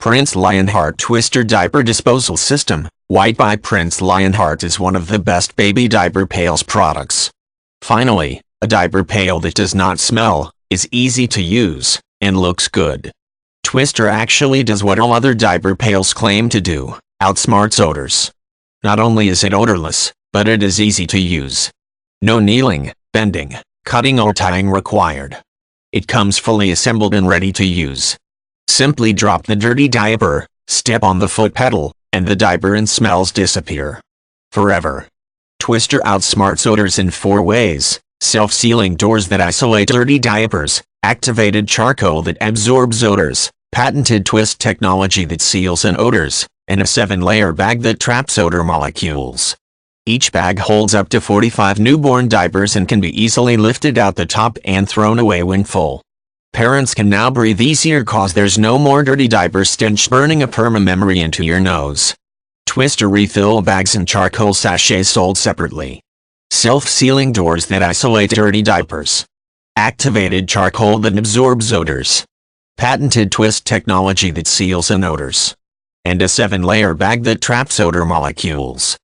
Prince Lionheart Twister Diaper Disposal System, White by Prince Lionheart is one of the best baby diaper pails products. Finally, a diaper pail that does not smell, is easy to use, and looks good. Twister actually does what all other diaper pails claim to do, outsmarts odors. Not only is it odorless, but it is easy to use. No kneeling, bending, cutting or tying required. It comes fully assembled and ready to use. Simply drop the dirty diaper, step on the foot pedal, and the diaper and smells disappear. Forever. Twister outsmarts odors in 4 ways: self-sealing doors that isolate dirty diapers, activated charcoal that absorbs odors, patented twist technology that seals in odors, and a 7-layer bag that traps odor molecules. Each bag holds up to 45 newborn diapers and can be easily lifted out the top and thrown away when full. Parents can now breathe easier cause there's no more dirty diaper stench burning a perma-memory into your nose. Twister refill bags and charcoal sachets sold separately. Self-sealing doors that isolate dirty diapers. Activated charcoal that absorbs odors. Patented twist technology that seals in odors. And a 7-layer bag that traps odor molecules.